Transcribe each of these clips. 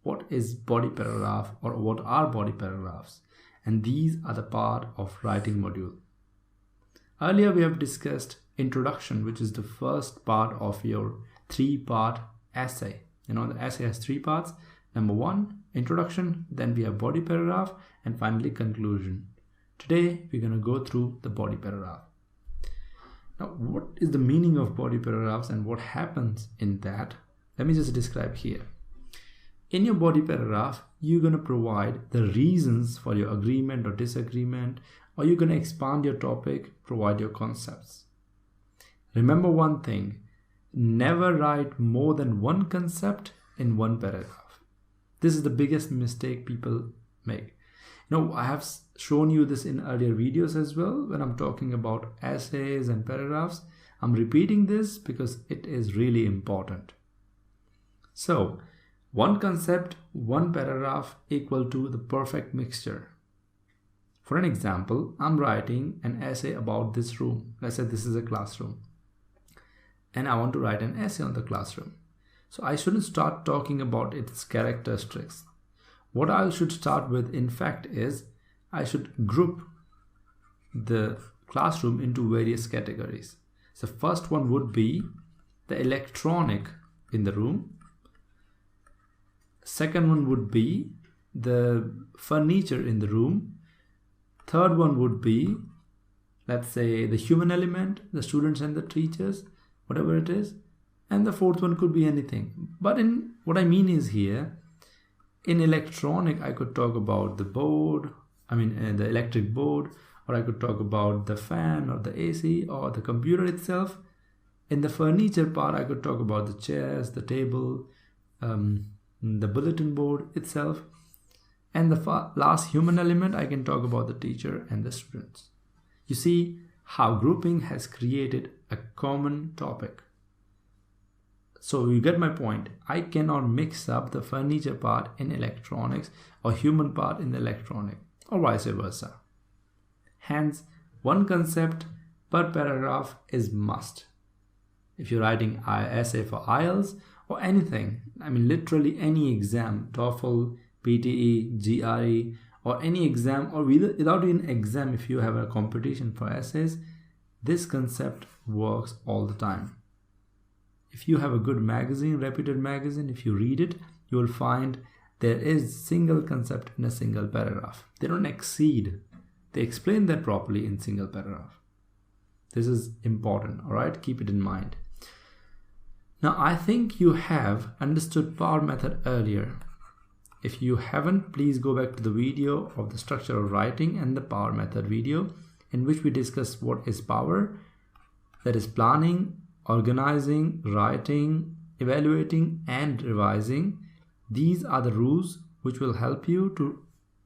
what is body paragraph or what are body paragraphs, and these are the part of writing module. Earlier we have discussed introduction, which is the first part of your 3-part essay. You know, the essay has 3 parts. Number 1, introduction, then we have body paragraph, and finally conclusion. Today we're going to go through the body paragraph. Now, what is the meaning of body paragraphs and what happens in that? Let me just describe here. In your body paragraph, you're going to provide the reasons for your agreement or disagreement, or you're going to expand your topic, provide your concepts. Remember one thing, never write more than one concept in one paragraph. This is the biggest mistake people make. Now, I have shown you this in earlier videos as well when I'm talking about essays and paragraphs. I'm repeating this because it is really important. So, one concept, one paragraph equal to the perfect mixture. For an example, I'm writing an essay about this room. Let's say this is a classroom. And I want to write an essay on the classroom. So I shouldn't start talking about its characteristics. What I should start with, in fact, is I should group the classroom into various categories. So first one would be the electronic in the room. Second one would be the furniture in the room. Third one would be, let's say, the human element, the students and the teachers, whatever it is. And the fourth one could be anything. But in what I mean is here, in electronic, I could talk about the board, the electric board, or I could talk about the fan or the AC or the computer itself. In the furniture part, I could talk about the chairs, the table, the bulletin board itself. And the last human element, I can talk about the teacher and the students. You see how grouping has created a common topic. So you get my point. I cannot mix up the furniture part in electronics or human part in the electronic, or vice versa. Hence, one concept per paragraph is must. If you're writing an essay for IELTS or anything, literally any exam, TOEFL, PTE, GRE, or any exam, or without an exam, if you have a competition for essays, this concept works all the time. If you have a good magazine, reputed magazine, if you read it, you will find there is single concept in a single paragraph. They don't exceed. They explain that properly in single paragraph. This is important, all right? Keep it in mind. Now, I think you have understood power method earlier. If you haven't, please go back to the video of the structure of writing and the power method video, in which we discuss what is power, that is planning, organizing, writing, evaluating, and revising. These are the rules which will help you to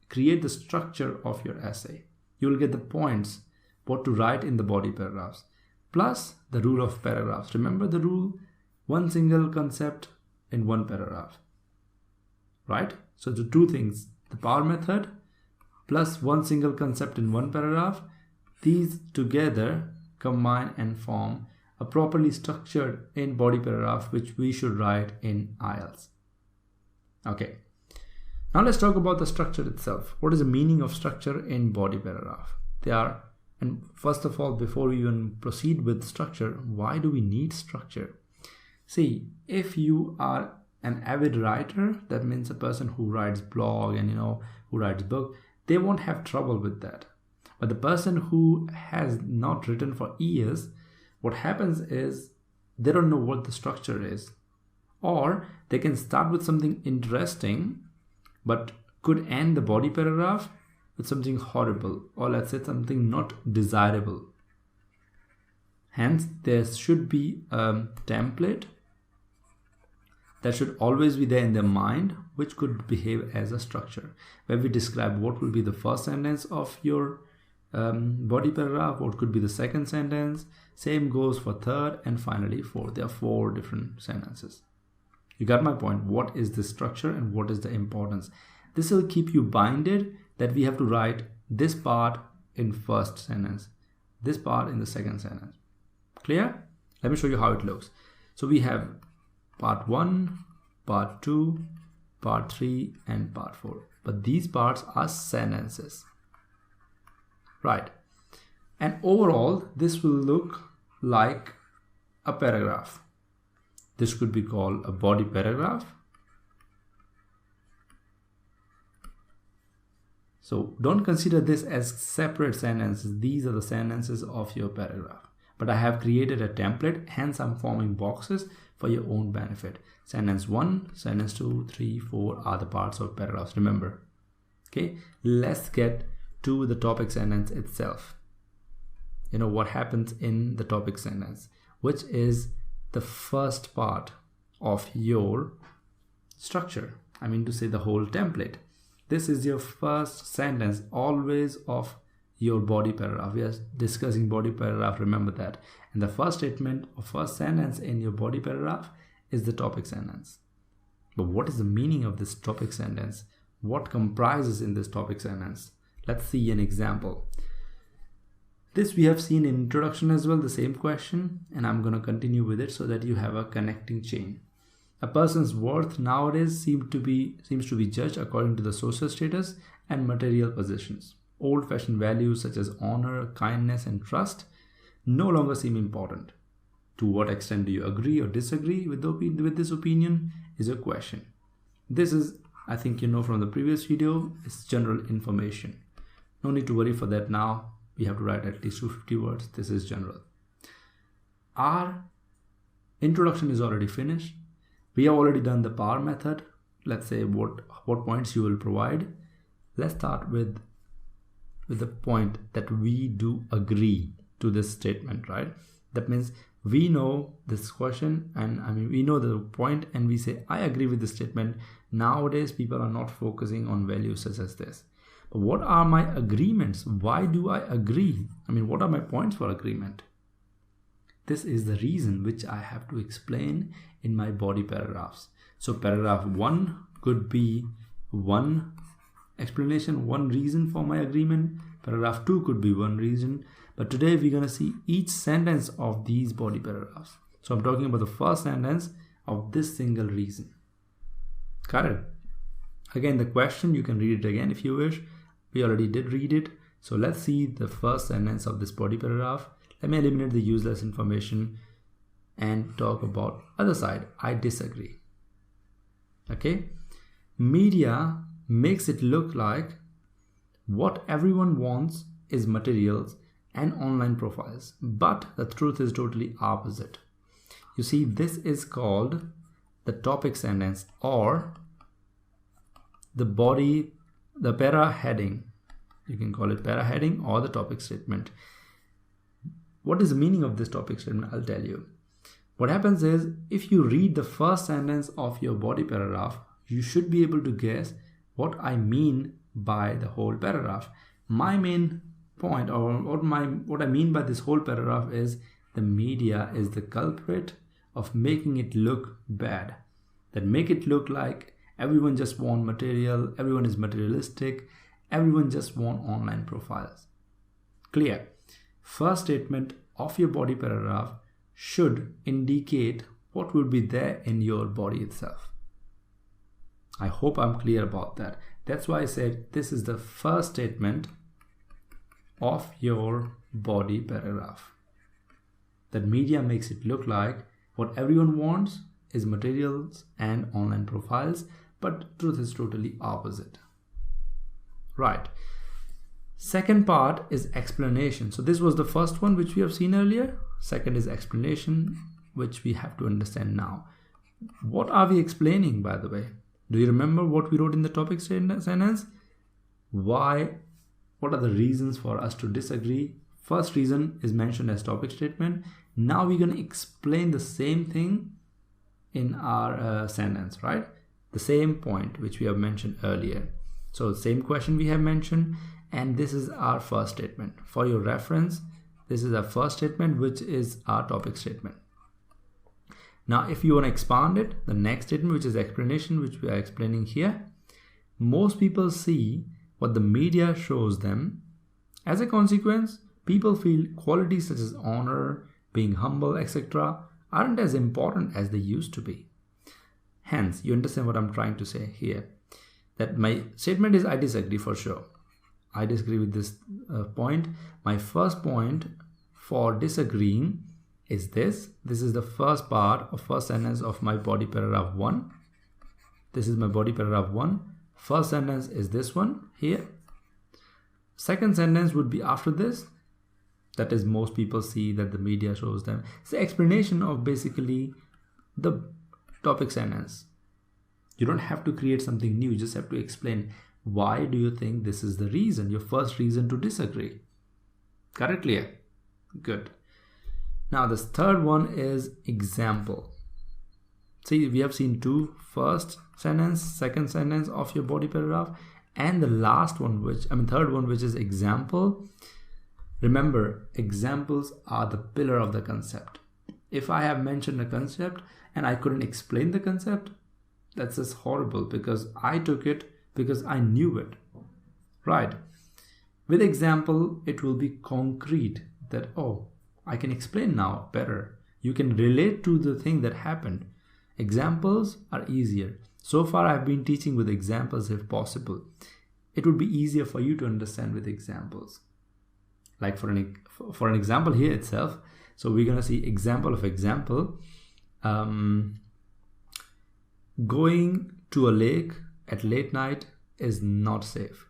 create the structure of your essay. You will get the points, what to write in the body paragraphs, plus the rule of paragraphs. Remember the rule, one single concept in one paragraph, right? So the two things, the power method plus one single concept in one paragraph, these together combine and form a properly structured in body paragraph which we should write in IELTS. Okay, now let's talk about the structure itself. What is the meaning of structure in body paragraph? And first of all, before we even proceed with structure, why do we need structure? See, if you are an avid writer, that means a person who writes blog and who writes book, they won't have trouble with that. But the person who has not written for years, what happens is they don't know what the structure is, or they can start with something interesting but could end the body paragraph with something horrible, or let's say something not desirable. Hence, there should be a template that should always be there in their mind, which could behave as a structure, where we describe what will be the first sentence of your body paragraph, what could be the second sentence. Same goes for third and finally fourth. There are 4 different sentences. You got my point. What is the structure and what is the importance? This will keep you binded that we have to write this part in first sentence, this part in the second sentence. Clear? Let me show you how it looks. So we have part 1, part 2, part 3 and part 4. But these parts are sentences. Right. And overall, this will look like a paragraph. This could be called a body paragraph. So don't consider this as separate sentences. These are the sentences of your paragraph. But I have created a template, hence I'm forming boxes for your own benefit. Sentence 1, sentence 2, 3, 4 are the parts of paragraphs. Remember. Okay, let's get to the topic sentence itself. You know what happens in the topic sentence, which is the first part of your structure. I mean to say the whole template. This is your first sentence always of your body paragraph. We are discussing body paragraph, remember that. And the first statement or first sentence in your body paragraph is the topic sentence. But what is the meaning of this topic sentence? What comprises in this topic sentence? Let's see an example. This we have seen in introduction as well, the same question, and I'm going to continue with it so that you have a connecting chain. A person's worth nowadays seems to be judged according to the social status and material possessions. Old-fashioned values such as honor, kindness, and trust no longer seem important. To what extent do you agree or disagree with this opinion is a question. This is, I think you know from the previous video, it's general information. No need to worry for that now. We have to write at least 250 words. This is general. Our introduction is already finished. We have already done the power method. Let's say what points you will provide. Let's start with the point that we do agree to this statement, right? That means we know this question, and I mean we know the point, and we say I agree with this statement. Nowadays people are not focusing on values such as this. But what are my agreements? Why do I agree? I mean, what are my points for agreement? This is the reason which I have to explain in my body paragraphs. So paragraph 1 could be one explanation, one reason for my agreement. Paragraph 2 could be one reason. But today we're going to see each sentence of these body paragraphs. So I'm talking about the first sentence of this single reason. Got it? Again, the question, you can read it again if you wish. We already did read it. So let's see the first sentence of this body paragraph. Let me eliminate the useless information and talk about other side. I disagree. Okay. Media makes it look like what everyone wants is materials and online profiles. But the truth is totally opposite. You see, this is called the topic sentence or the para heading. You can call it para heading or the topic statement. What is the meaning of this topic statement? I'll tell you. What happens is, if you read the first sentence of your body paragraph, you should be able to guess what I mean by the whole paragraph. My main point, or what I mean by this whole paragraph, is the media is the culprit of making it look bad. That make it look like everyone just want material, everyone is materialistic, everyone just want online profiles. Clear? First statement of your body paragraph should indicate what will be there in your body itself. I hope I'm clear about that. That's why I said this is the first statement of your body paragraph. That media makes it look like what everyone wants is materials and online profiles, but truth is totally opposite. Right. Second part is explanation. So this was the first one which we have seen earlier. Second is explanation, which we have to understand now. What are we explaining, by the way? Do you remember what we wrote in the topic sentence? Why? What are the reasons for us to disagree? First reason is mentioned as topic statement. Now we're going to explain the same thing in our sentence, right? The same point which we have mentioned earlier. So same question we have mentioned, and this is our first statement. For your reference, this is our first statement, which is our topic statement. Now, if you want to expand it, the next statement, which is explanation, which we are explaining here, most people see what the media shows them. As a consequence, people feel qualities such as honor, being humble, etc. aren't as important as they used to be. Hence, you understand what I'm trying to say here. That my statement is I disagree for sure. I disagree with this point. My first point for disagreeing is this. This is the first part of first sentence of my body paragraph 1. This is my body paragraph 1. First sentence is this one here. Second sentence would be after this. That is, most people see that the media shows them. It's the explanation of basically the topic sentence. You don't have to create something new. You just have to explain why do you think this is the reason, your first reason to disagree. Got it clear? Good. Now this third one is example. See, we have seen two, first sentence, second sentence of your body paragraph, and the last one, third one, which is example. Remember, examples are the pillar of the concept. If I have mentioned a concept and I couldn't explain the concept, that's just horrible, because I took it because I knew it, right? With example, it will be concrete that, oh, I can explain now better. You can relate to the thing that happened. Examples are easier. So far, I've been teaching with examples if possible. It would be easier for you to understand with examples. Like for an example here itself. So we're going to see example of example. Going to a lake at late night is not safe.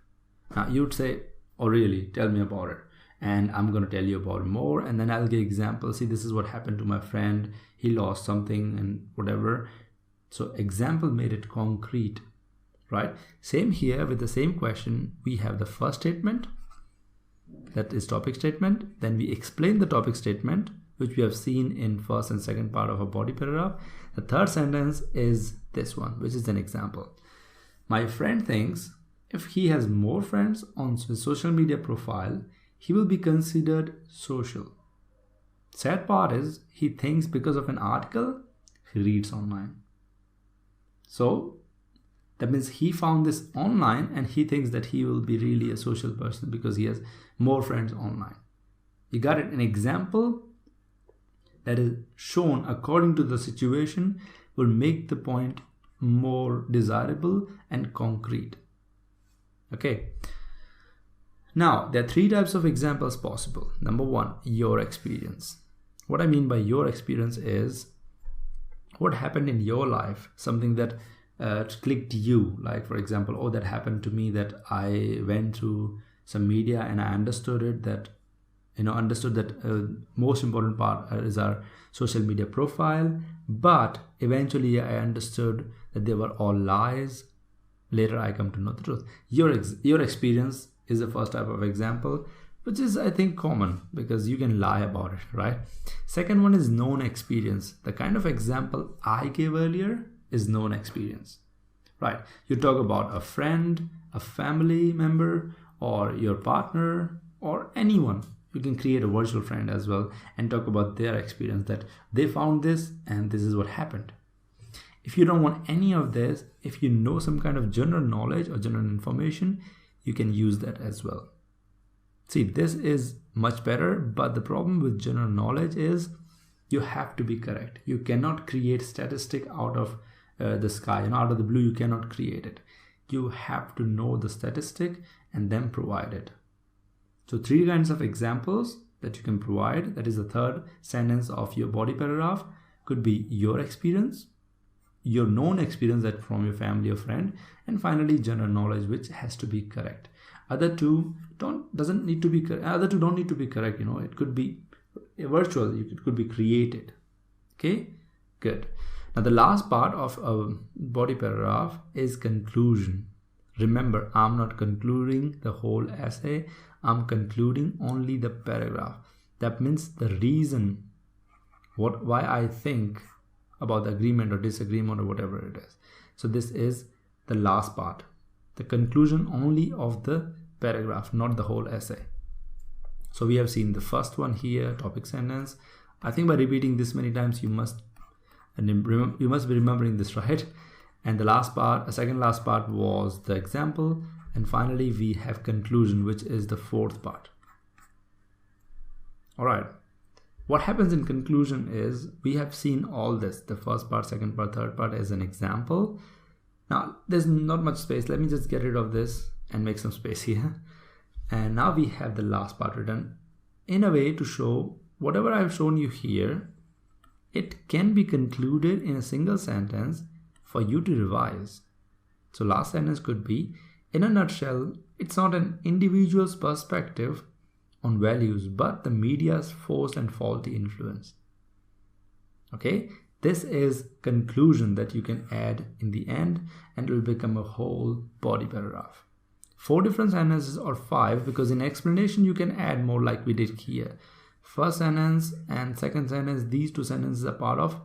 Now you'd say, oh really, tell me about it. And I'm going to tell you about more, and then I'll give examples. See, this is what happened to my friend. He lost something and whatever. So example made it concrete, right? Same here with the same question. We have the first statement, that is topic statement. Then we explain the topic statement, which we have seen in first and second part of a body paragraph. The third sentence is this one, which is an example. My friend thinks if he has more friends on his social media profile, he will be considered social. Sad part is he thinks because of an article he reads online. So that means he found this online and he thinks that he will be really a social person because he has more friends online. You got it? An example that is shown according to the situation will make the point more desirable and concrete. Okay. Now, there are three types of examples possible. Number one, your experience. What I mean by your experience is what happened in your life, something that clicked you. Like, for example, oh, that happened to me, that I went through some media and I understood it, that, understood that most important part is our social media profile. But eventually I understood that they were all lies. Later I come to know the truth. Your experience is the first type of example, which is, I think, common because you can lie about it, right? Second one is known experience. The kind of example I gave earlier is known experience, right? You talk about a friend, a family member, or your partner, or anyone. You can create a virtual friend as well and talk about their experience, that they found this and this is what happened. If you don't want any of this, if you know some kind of general knowledge or general information, you can use that as well. See, this is much better, but the problem with general knowledge is you have to be correct. You cannot create statistic out of the sky, out of the blue. You cannot create it. You have to know the statistic and then provide it. So three kinds of examples that you can provide. That is the third sentence of your body paragraph. Could be your experience, your known experience that from your family or friend, and finally general knowledge, which has to be correct. Other two don't need to be correct. It could be virtual. It could be created. Okay, good. Now the last part of a body paragraph is conclusion. Remember, I'm not concluding the whole essay. I'm concluding only the paragraph. That means the reason why I think about the agreement or disagreement or whatever it is. So this is the last part, the conclusion only of the paragraph, not the whole essay. So we have seen the first one here, topic sentence. I think by repeating this many times, you must be remembering this, right? And the last part, second last part was the example. And finally, we have conclusion, which is the fourth part. All right. what happens in conclusion is we have seen all this, the first part, second part, third part as an example. Now there's not much space. Let me just get rid of this and make some space here. And now we have the last part written in a way to show whatever I've shown you here, it can be concluded in a single sentence for you to revise. So last sentence could be, in a nutshell, it's not an individual's perspective on values, but the media's forced and faulty influence. Okay, this is conclusion that you can add in the end and it will become a whole body paragraph. 4 different sentences or 5, because in explanation you can add more like we did here. First sentence and second sentence, these 2 sentences are part of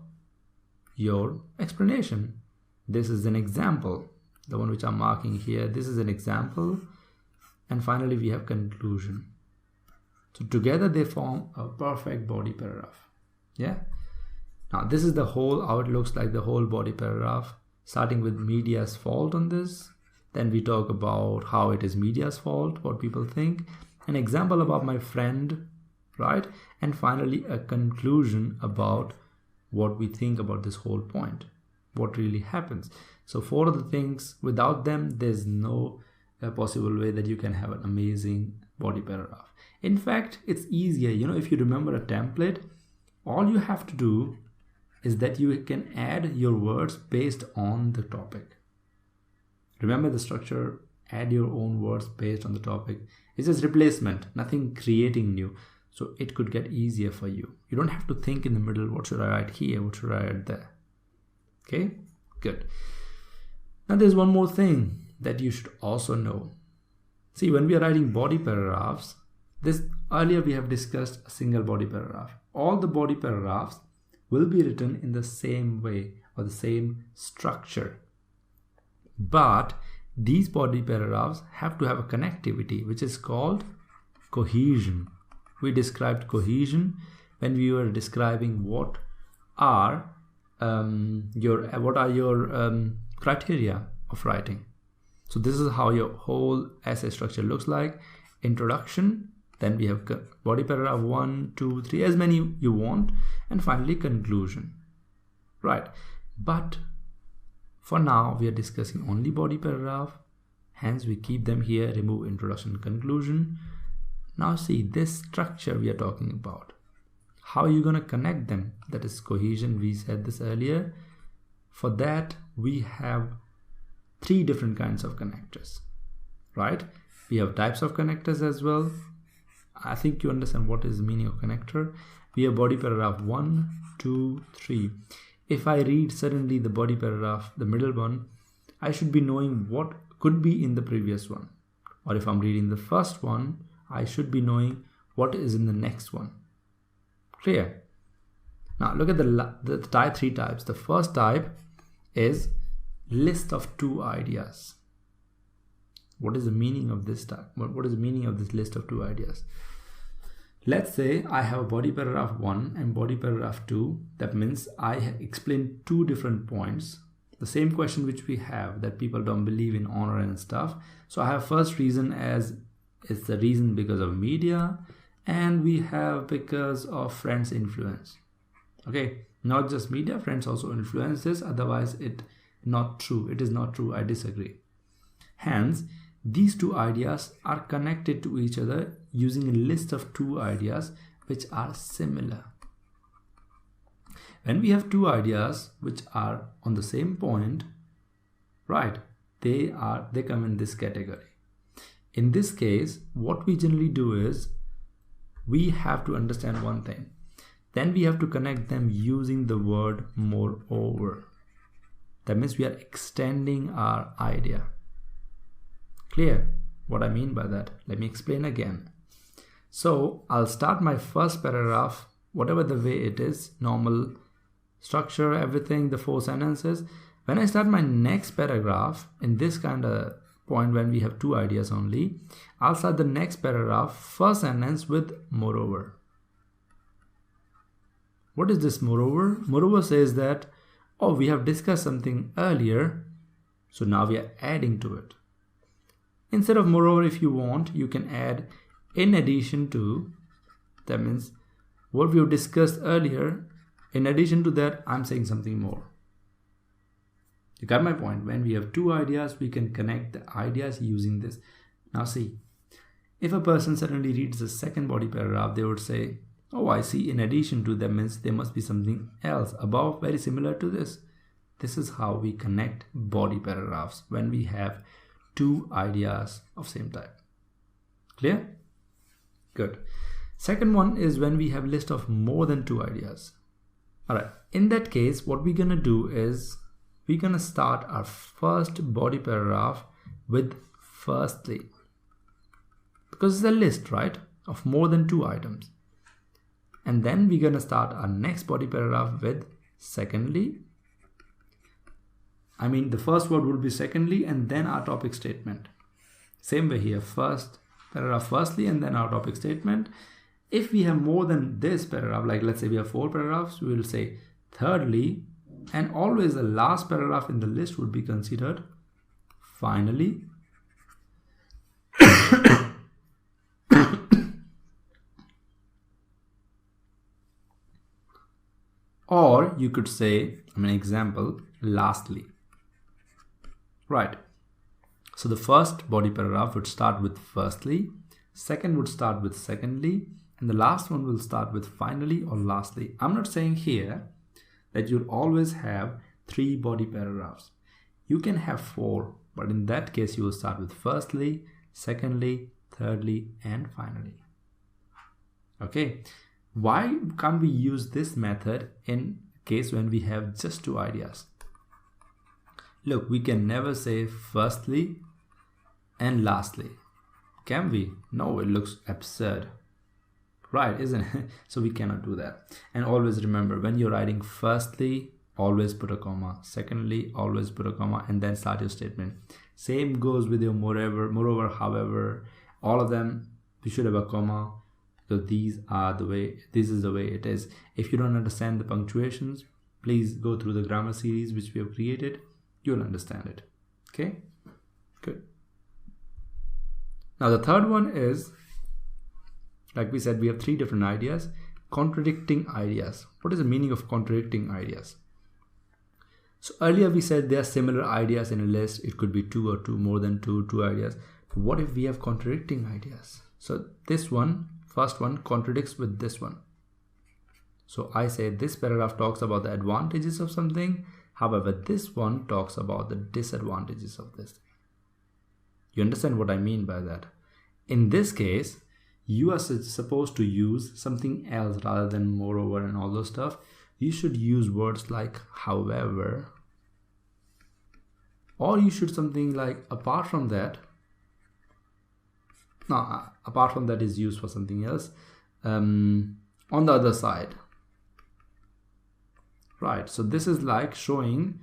your explanation. This is an example, the one which I'm marking here. This is an example. And finally we have conclusion. So together they form a perfect body paragraph. Yeah. Now this is the whole, how it looks like, the whole body paragraph, starting with media's fault on this. Then we talk about how it is media's fault, what people think, an example about my friend, right? And finally a conclusion about what we think about this whole point, what really happens. So 4 of the things, without them there's no possible way that you can have an amazing body paragraph. In fact, it's easier, if you remember a template, all you have to do is that you can add your words based on the topic. Remember the structure, add your own words based on the topic. It's just replacement, nothing creating new. So it could get easier for you. You don't have to think in the middle, what should I write here? What should I write there? Okay, good. Now there's one more thing that you should also know. See, when we are writing body paragraphs, earlier we have discussed a single body paragraph. All the body paragraphs will be written in the same way or the same structure. But these body paragraphs have to have a connectivity, which is called cohesion. We described cohesion when we were describing what are your criteria of writing. So this is how your whole essay structure looks like. Introduction, then we have body paragraph 1, 2, 3, as many you want, and finally conclusion. Right, but for now we are discussing only body paragraph, hence we keep them here, remove introduction, conclusion. Now see this structure we are talking about. How are you going to connect them? That is cohesion, we said this earlier. For that we have 3 different kinds of connectors, right? We have types of connectors as well. I think you understand what is the meaning of connector. We have body paragraph 1, 2, 3. If I read suddenly the body paragraph, the middle one, I should be knowing what could be in the previous one. Or if I'm reading the first one, I should be knowing what is in the next one. Clear? Now look at the 3 types. The first type is list of 2 ideas. What is the meaning of this type? What is the meaning of this list of 2 ideas? Let's say I have a body paragraph 1 and body paragraph 2. That means I explained 2 different points. The same question which we have, that people don't believe in honor and stuff. So I have first reason as it's the reason because of media, and we have because of friends' influence. Okay, not just media, friends also influence this, otherwise it not true. It is not true. I disagree. Hence, these 2 ideas are connected to each other using a list of 2 ideas which are similar. When we have 2 ideas which are on the same point, right, they come in this category. In this case, what we generally do is we have to understand one thing. Then we have to connect them using the word moreover. That means we are extending our idea. Clear what I mean by that? Let me explain again. So I'll start my first paragraph, whatever the way it is, normal structure, everything, the 4 sentences. When I start my next paragraph, in this kind of point when we have 2 ideas only, I'll start the next paragraph, first sentence with moreover. What is this moreover? Moreover says that, oh, we have discussed something earlier, so now we are adding to it. Instead of moreover, if you want, you can add in addition to. That means what we have discussed earlier, in addition to that, I'm saying something more. You got my point? When we have two ideas, we can connect the ideas using this. Now see, if a person suddenly reads the second body paragraph, they would say, oh, I see, in addition to that means there must be something else above very similar to this. This is how we connect body paragraphs when we have two ideas of same type. Clear? Good. Second one is when we have list of more than two ideas. Alright, in that case, what we're gonna do is we're gonna start our first body paragraph with firstly. Because it's a list, right, of more than two items. And then we're gonna start our next body paragraph with secondly. I mean, the first word will be secondly and then our topic statement. Same way here, first paragraph firstly and then our topic statement. If we have more than this paragraph, like let's say we have 4 paragraphs, we will say thirdly, and always the last paragraph in the list would be considered finally. Or you could say, I mean, example, lastly. Right. So the first body paragraph would start with firstly, second would start with secondly, and the last one will start with finally or lastly. I'm not saying here that you'll always have 3 body paragraphs. You can have 4, but in that case you will start with firstly, secondly, thirdly, and finally. Okay. Why can't we use this method in case when we have just 2 ideas? Look, we can never say firstly and lastly. Can we? No, it looks absurd. Right, isn't it? So we cannot do that. And always remember, when you're writing firstly, always put a comma. Secondly, always put a comma and then start your statement. Same goes with your moreover, however, all of them, we should have a comma. So this is the way it is. If you don't understand the punctuations, please go through the grammar series which we have created. You'll understand it. Okay, good. Now the third one is, like we said, we have 3 different ideas. Contradicting ideas. What is the meaning of contradicting ideas? So earlier we said there are similar ideas in a list. It could be 2 or more than two ideas. But what if we have contradicting ideas? So this one, first one, contradicts with this one. So I say this paragraph talks about the advantages of something. However, this one talks about the disadvantages of this. You understand what I mean by that? In this case, you are supposed to use something else rather than moreover and all those stuff. You should use words like however, or you should something like apart from that. No, apart from that is used for something else. On the other side. Right, so this is like showing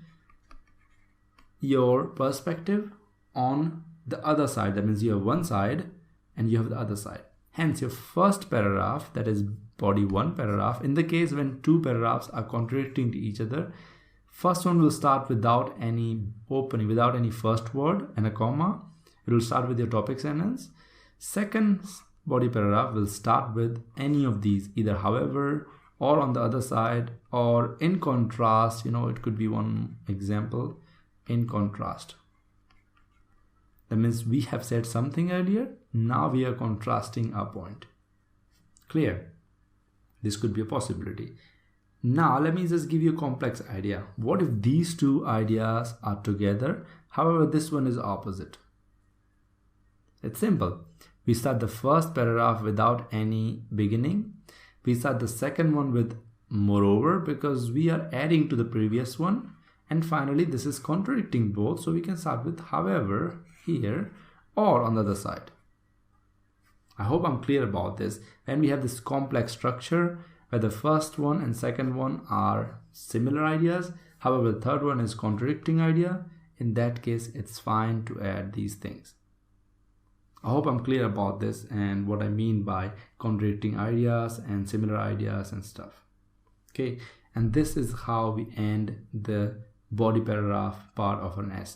your perspective on the other side. That means you have one side and you have the other side. Hence your first paragraph, that is body 1 paragraph, in the case when 2 paragraphs are contradicting to each other, first one will start without any opening, without any first word and a comma. It will start with your topic sentence. Second body paragraph will start with any of these, either however, or on the other side, or in contrast. It could be one example, in contrast. That means we have said something earlier, now we are contrasting our point. Clear? This could be a possibility. Now let me just give you a complex idea. What if these 2 ideas are together, however this one is opposite? It's simple. We start the first paragraph without any beginning. We start the second one with moreover because we are adding to the previous one. And finally, this is contradicting both. So we can start with however here or on the other side. I hope I'm clear about this. When we have this complex structure where the first one and second one are similar ideas, however, the third one is contradicting idea, in that case, it's fine to add these things. I hope I'm clear about this and what I mean by contradicting ideas and similar ideas and stuff. Okay, and this is how we end the body paragraph part of an essay.